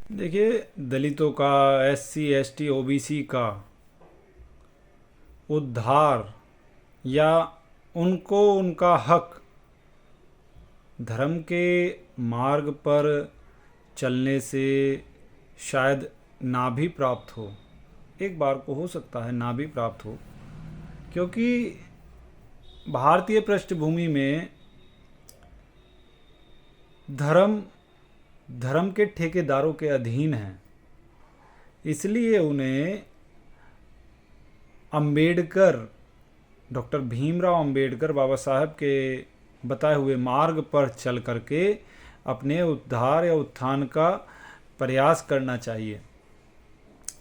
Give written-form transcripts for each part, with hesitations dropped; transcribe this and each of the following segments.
देखिए, दलितों का, एससी एसटी ओबीसी का उद्धार या उनको उनका हक धर्म के मार्ग पर चलने से शायद ना भी प्राप्त हो। एक बार को हो सकता है ना भी प्राप्त हो, क्योंकि भारतीय पृष्ठभूमि में धर्म धर्म के ठेकेदारों के अधीन है। इसलिए उन्हें अंबेडकर, डॉक्टर भीमराव अंबेडकर बाबा साहब के बताए हुए मार्ग पर चल करके अपने उद्धार या उत्थान का प्रयास करना चाहिए।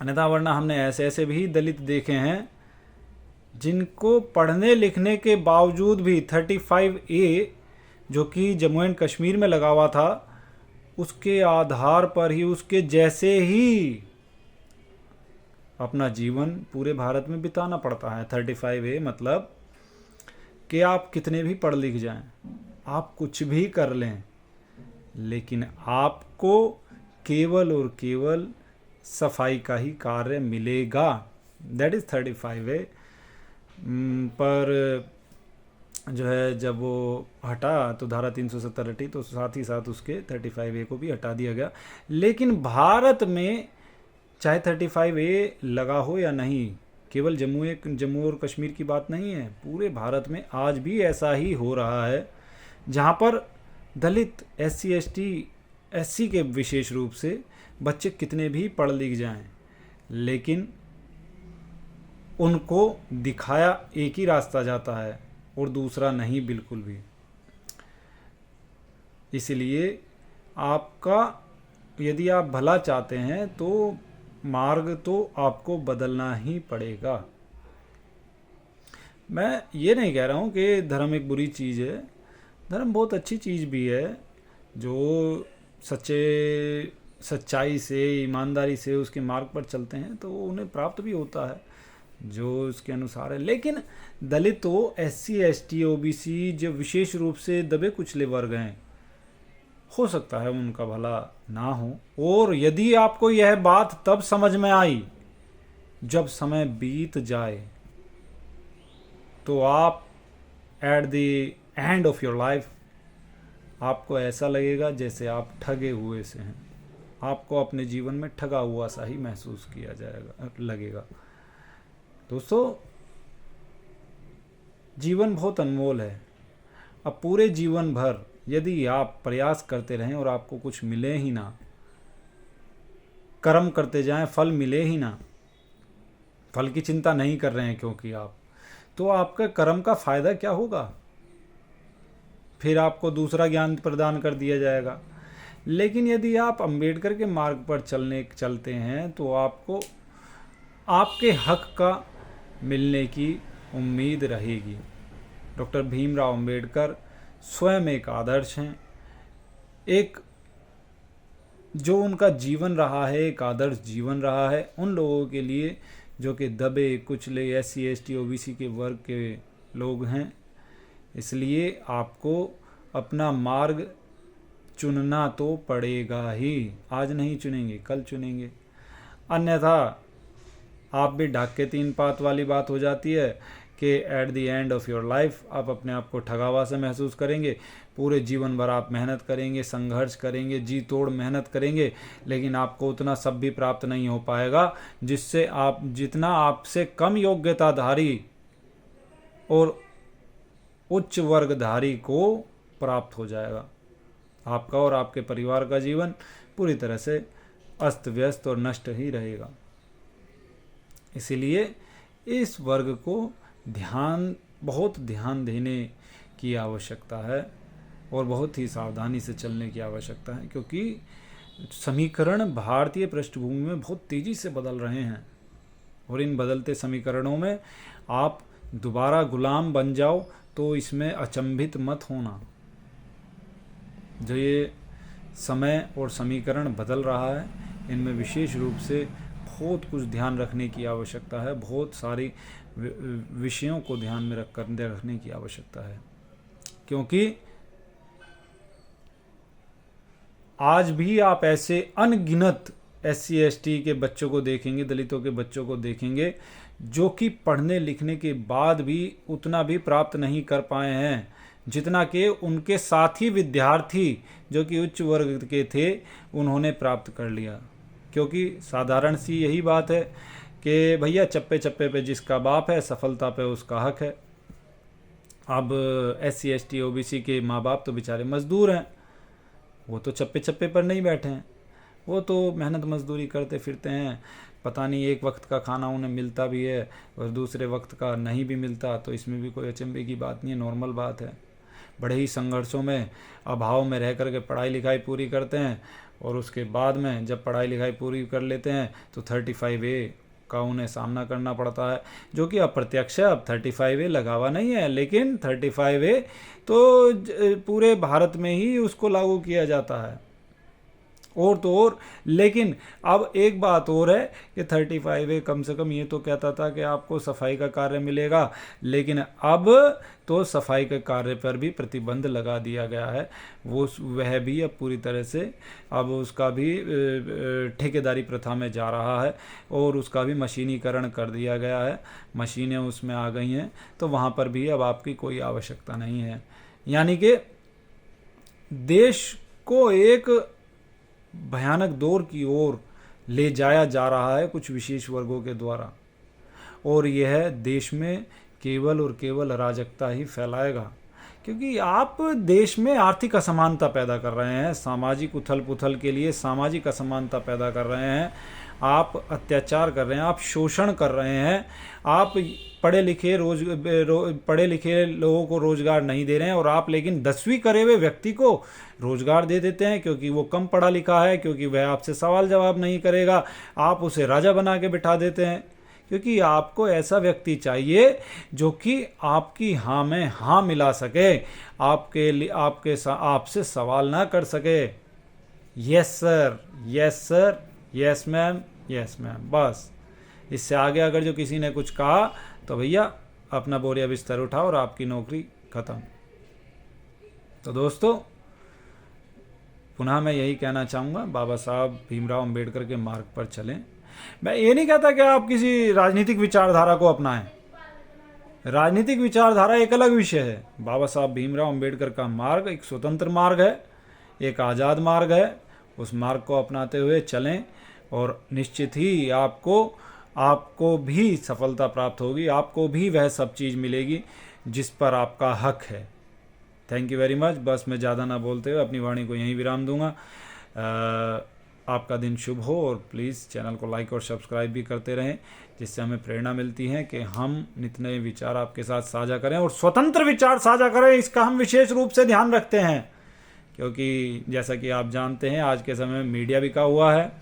अन्यथा वरना हमने ऐसे ऐसे भी दलित देखे हैं जिनको पढ़ने लिखने के बावजूद भी 35A जो कि जम्मू एंड कश्मीर में लगा हुआ था, उसके आधार पर ही, उसके जैसे ही अपना जीवन पूरे भारत में बिताना पड़ता है। 35A मतलब कि आप कितने भी पढ़ लिख जाएं, आप कुछ भी कर लें, लेकिन आपको केवल और केवल सफाई का ही कार्य मिलेगा। That is 35A। पर जो है जब वो हटा तो धारा 370 हटी, तो साथ ही साथ उसके 35A को भी हटा दिया गया। लेकिन भारत में चाहे 35A लगा हो या नहीं, केवल जम्मू और कश्मीर की बात नहीं है, पूरे भारत में आज भी ऐसा ही हो रहा है, जहाँ पर दलित, एससी एसटी, एससी के विशेष रूप से बच्चे कितने भी पढ़ लिख जाएं, लेकिन उनको दिखाया एक ही रास्ता जाता है और दूसरा नहीं, बिल्कुल भी। इसलिए आपका, यदि आप भला चाहते हैं तो मार्ग तो आपको बदलना ही पड़ेगा। मैं ये नहीं कह रहा हूँ कि धर्म एक बुरी चीज़ है। धर्म बहुत अच्छी चीज़ भी है। जो सच्चाई से, ईमानदारी से उसके मार्ग पर चलते हैं तो उन्हें प्राप्त भी होता है जो उसके अनुसार है। लेकिन दलितों, एससी एसटी ओबीसी जो विशेष रूप से दबे कुचले वर्ग हैं, हो सकता है उनका भला ना हो। और यदि आपको यह बात तब समझ में आई जब समय बीत जाए, तो आप at the end of your life आपको ऐसा लगेगा जैसे आप ठगे हुए से हैं। आपको अपने जीवन में ठगा हुआ सा ही महसूस किया जाएगा, लगेगा। दोस्तों, जीवन बहुत अनमोल है। अब पूरे जीवन भर यदि आप प्रयास करते रहें और आपको कुछ मिले ही ना, कर्म करते जाएं, फल मिले ही ना, फल की चिंता नहीं कर रहे हैं क्योंकि आप, तो आपका कर्म का फायदा क्या होगा? फिर आपको दूसरा ज्ञान प्रदान कर दिया जाएगा। लेकिन यदि आप अंबेडकर के मार्ग पर चलते हैं तो आपको आपके हक का मिलने की उम्मीद रहेगी। डॉक्टर भीमराव अंबेडकर स्वयं एक आदर्श हैं। एक जो उनका जीवन रहा है, एक आदर्श जीवन रहा है उन लोगों के लिए जो कि दबे कुचले, एससी एसटी ओबीसी के वर्ग के लोग हैं। इसलिए आपको अपना मार्ग चुनना तो पड़ेगा ही। आज नहीं चुनेंगे, कल चुनेंगे, अन्यथा आप भी ढाक के तीन पात वाली बात हो जाती है कि at the end of your life आप अपने आप को ठगा हुआ से महसूस करेंगे। पूरे जीवन भर आप मेहनत करेंगे, संघर्ष करेंगे, जी तोड़ मेहनत करेंगे, लेकिन आपको उतना सब भी प्राप्त नहीं हो पाएगा जिससे आप, जितना आपसे कम योग्यताधारी और उच्च वर्गधारी को प्राप्त हो जाएगा। आपका और आपके परिवार का जीवन पूरी तरह से अस्त व्यस्त और नष्ट ही रहेगा। इसीलिए इस वर्ग को बहुत ध्यान देने की आवश्यकता है और बहुत ही सावधानी से चलने की आवश्यकता है, क्योंकि समीकरण भारतीय पृष्ठभूमि में बहुत तेज़ी से बदल रहे हैं और इन बदलते समीकरणों में आप दोबारा गुलाम बन जाओ तो इसमें अचंभित मत होना। जो ये समय और समीकरण बदल रहा है, इनमें विशेष रूप से बहुत कुछ ध्यान रखने की आवश्यकता है। बहुत सारी विषयों को ध्यान में रखने की आवश्यकता है, क्योंकि आज भी आप ऐसे अनगिनत SC ST के बच्चों को देखेंगे, दलितों के बच्चों को देखेंगे जो कि पढ़ने लिखने के बाद भी उतना भी प्राप्त नहीं कर पाए हैं जितना कि उनके साथी विद्यार्थी जो कि उच्च वर्ग के थे उन्होंने प्राप्त कर लिया। क्योंकि साधारण सी यही बात है कि भैया चप्पे चप्पे पे जिसका बाप है सफलता पे उसका हक है। अब SC ST OBC के माँ बाप तो बेचारे मजदूर हैं, वो तो चप्पे चप्पे पर नहीं बैठे हैं, वो तो मेहनत मजदूरी करते फिरते हैं। पता नहीं एक वक्त का खाना उन्हें मिलता भी है और दूसरे वक्त का नहीं भी मिलता, तो इसमें भी कोई अचंभे की बात नहीं है, नॉर्मल बात है। बड़े ही संघर्षों में अभाव में रह कर के पढ़ाई लिखाई पूरी करते हैं और उसके बाद में जब पढ़ाई लिखाई पूरी कर लेते हैं तो 35A का उन्हें सामना करना पड़ता है, जो कि अप्रत्यक्ष है। अब 35A लगा हुआ नहीं है, लेकिन 35A तो पूरे भारत में ही उसको लागू किया जाता है और तो और। लेकिन अब एक बात और है कि 35A कम से कम ये तो कहता था कि आपको सफाई का कार्य मिलेगा, लेकिन अब तो सफाई के कार्य पर भी प्रतिबंध लगा दिया गया है। वह भी अब पूरी तरह से अब उसका भी ठेकेदारी प्रथा में जा रहा है और उसका भी मशीनीकरण कर दिया गया है, मशीनें उसमें आ गई हैं, तो वहाँ पर भी अब आपकी कोई आवश्यकता नहीं है। यानी कि देश को एक भयानक दौर की ओर ले जाया जा रहा है कुछ विशेष वर्गों के द्वारा, और यह देश में केवल और केवल अराजकता ही फैलाएगा। क्योंकि आप देश में आर्थिक असमानता पैदा कर रहे हैं, सामाजिक उथल पुथल के लिए सामाजिक असमानता पैदा कर रहे हैं, आप अत्याचार कर रहे हैं, आप शोषण कर रहे हैं, आप पढ़े लिखे लोगों को रोजगार नहीं दे रहे हैं, और आप लेकिन 10वीं करे हुए व्यक्ति को रोजगार दे देते हैं क्योंकि वो कम पढ़ा लिखा है, क्योंकि वह आपसे सवाल जवाब नहीं करेगा, आप उसे राजा बना के बिठा देते हैं। क्योंकि आपको ऐसा व्यक्ति चाहिए जो कि आपकी हाँ में हाँ मिला सके, आपके लिए आपसे सवाल ना कर सके। Yes sir, yes sir, yes ma'am, yes ma'am, बस। इससे आगे अगर जो किसी ने कुछ कहा तो भैया अपना बोरिया बिस्तर उठाओ और आपकी नौकरी खत्म। तो दोस्तों, पुनः मैं यही कहना चाहूँगा, बाबा साहब भीमराव अंबेडकर के मार्ग पर चलें। मैं ये नहीं कहता कि आप किसी राजनीतिक विचारधारा को अपनाएं, राजनीतिक विचारधारा एक अलग विषय है। बाबा साहब भीमराव अंबेडकर का मार्ग एक स्वतंत्र मार्ग है, एक आज़ाद मार्ग है। उस मार्ग को अपनाते हुए चलें और निश्चित ही आपको भी सफलता प्राप्त होगी, आपको भी वह सब चीज़ मिलेगी जिस पर आपका हक है। Thank you very much. बस मैं ज़्यादा ना बोलते हुए अपनी वाणी को यहीं विराम दूंगा। आपका दिन शुभ हो और प्लीज़ चैनल को लाइक और सब्सक्राइब भी करते रहें, जिससे हमें प्रेरणा मिलती है कि हम नित नए विचार आपके साथ साझा करें और स्वतंत्र विचार साझा करें। इसका हम विशेष रूप से ध्यान रखते हैं, क्योंकि जैसा कि आप जानते हैं आज के समय में मीडिया बिका हुआ है,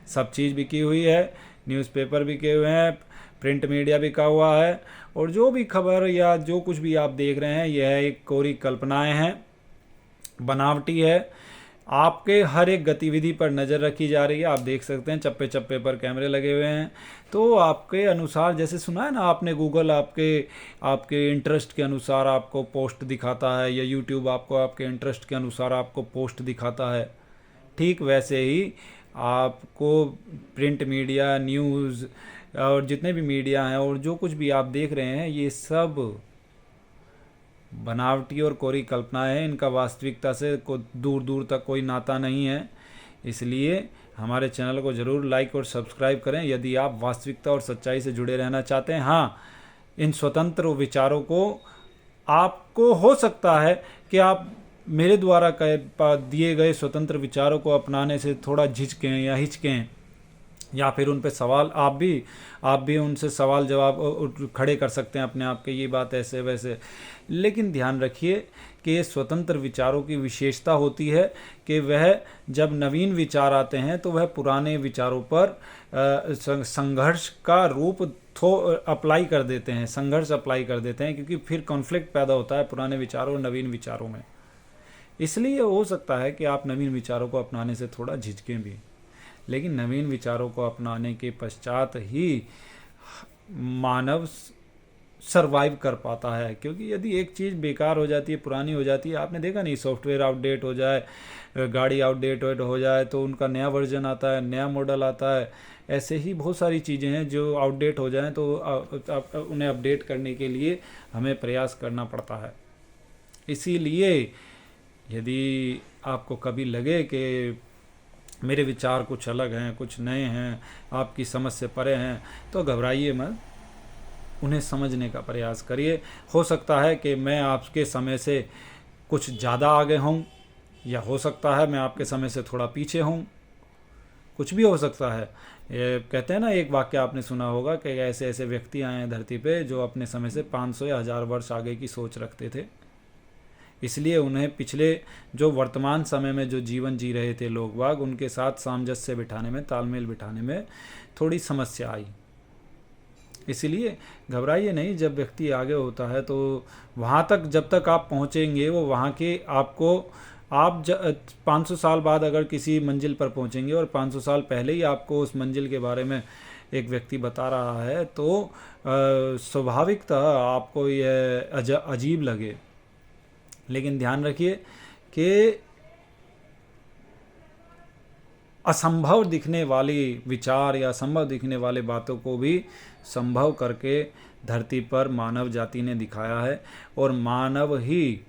सब चीज़ बिकी हुई है, न्यूज़पेपर बिके हुए हैं, प्रिंट मीडिया बिका हुआ है, और जो भी खबर या जो कुछ भी आप देख रहे हैं यह एक कोरी कल्पनाएं हैं, बनावटी है। आपके हर एक गतिविधि पर नज़र रखी जा रही है। आप देख सकते हैं चप्पे चप्पे पर कैमरे लगे हुए हैं, तो आपके अनुसार, जैसे सुना है ना आपने, गूगल आपके इंटरेस्ट के अनुसार आपको पोस्ट दिखाता है, या यूट्यूब आपको आपके इंटरेस्ट के अनुसार आपको पोस्ट दिखाता है। ठीक वैसे ही आपको प्रिंट मीडिया, न्यूज़ और जितने भी मीडिया हैं और जो कुछ भी आप देख रहे हैं, ये सब बनावटी और कोरी कल्पनाएं हैं। इनका वास्तविकता से दूर दूर तक कोई नाता नहीं है। इसलिए हमारे चैनल को ज़रूर लाइक और सब्सक्राइब करें यदि आप वास्तविकता और सच्चाई से जुड़े रहना चाहते हैं। हाँ, इन स्वतंत्र विचारों को आपको हो सकता है कि आप मेरे द्वारा दिए गए स्वतंत्र विचारों को अपनाने से थोड़ा झिझकें या हिचकें, या फिर उन पे सवाल आप भी उनसे सवाल जवाब खड़े कर सकते हैं अपने आप के, ये बात ऐसे वैसे। लेकिन ध्यान रखिए कि ये स्वतंत्र विचारों की विशेषता होती है कि वह जब नवीन विचार आते हैं तो वह पुराने विचारों पर संघर्ष का रूप अप्लाई कर देते हैं, संघर्ष अप्लाई कर देते हैं, क्योंकि फिर कॉन्फ्लिक्ट पैदा होता है पुराने विचारों और नवीन विचारों में। इसलिए हो सकता है कि आप नवीन विचारों को अपनाने से थोड़ा झिझकें भी, लेकिन नवीन विचारों को अपनाने के पश्चात ही मानव सरवाइव कर पाता है। क्योंकि यदि एक चीज़ बेकार हो जाती है, पुरानी हो जाती है, आपने देखा नहीं, सॉफ्टवेयर आउटडेट हो जाए, गाड़ी आउटडेट हो जाए तो उनका नया वर्जन आता है, नया मॉडल आता है। ऐसे ही बहुत सारी चीज़ें हैं जो आउटडेट हो जाएं तो उन्हें अपडेट करने के लिए हमें प्रयास करना पड़ता है। इसीलिए यदि आपको कभी लगे कि मेरे विचार कुछ अलग हैं, कुछ नए हैं, आपकी समझ से परे हैं, तो घबराइए मत, उन्हें समझने का प्रयास करिए। हो सकता है कि मैं आपके समय से कुछ ज़्यादा आगे हूँ, या हो सकता है मैं आपके समय से थोड़ा पीछे हूँ, कुछ भी हो सकता है। ये कहते हैं ना, एक वाक्य आपने सुना होगा कि ऐसे ऐसे व्यक्ति आए हैं धरती पे जो अपने समय से 500 या 1000 वर्ष आगे की सोच रखते थे। इसलिए उन्हें पिछले जो वर्तमान समय में जो जीवन जी रहे थे लोग बाग, उनके साथ सामंजस्य बिठाने में, तालमेल बिठाने में थोड़ी समस्या आई। इसलिए घबराइए नहीं, जब व्यक्ति आगे होता है तो वहाँ तक जब तक आप पहुँचेंगे, वो वहाँ के आपको, आप 500 साल बाद अगर किसी मंजिल पर पहुँचेंगे और 500 साल पहले ही आपको उस मंजिल के बारे में एक व्यक्ति बता रहा है तो स्वाभाविकतः आपको यह अजीब लगे। लेकिन ध्यान रखिए कि असंभव दिखने वाली विचार या असंभव दिखने वाली बातों को भी संभव करके धरती पर मानव जाति ने दिखाया है। और मानव ही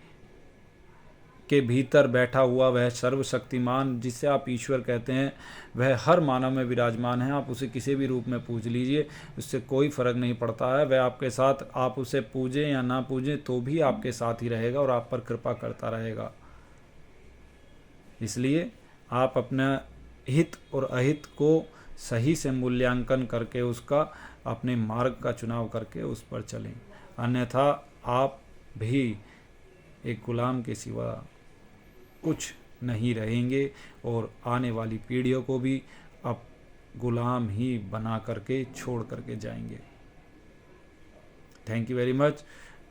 के भीतर बैठा हुआ वह सर्वशक्तिमान, जिसे आप ईश्वर कहते हैं, वह हर मानव में विराजमान है। आप उसे किसी भी रूप में पूज लीजिए, उससे कोई फर्क नहीं पड़ता है। वह आपके साथ, आप उसे पूजें या ना पूजें तो भी आपके साथ ही रहेगा और आप पर कृपा करता रहेगा। इसलिए आप अपना हित और अहित को सही से मूल्यांकन करके उसका अपने मार्ग का चुनाव करके उस पर चलें, अन्यथा आप भी एक गुलाम के सिवा कुछ नहीं रहेंगे और आने वाली पीढ़ियों को भी अब गुलाम ही बना करके छोड़ करके जाएंगे। Thank you very much.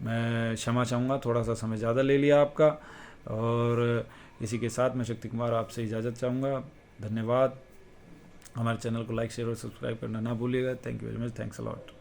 मैं क्षमा चाहूँगा, थोड़ा सा समय ज़्यादा ले लिया आपका, और इसी के साथ मैं शक्ति कुमार आपसे इजाज़त चाहूँगा। धन्यवाद। हमारे चैनल को लाइक, शेयर और सब्सक्राइब करना ना भूलिएगा। Thank you very much. Thanks a lot.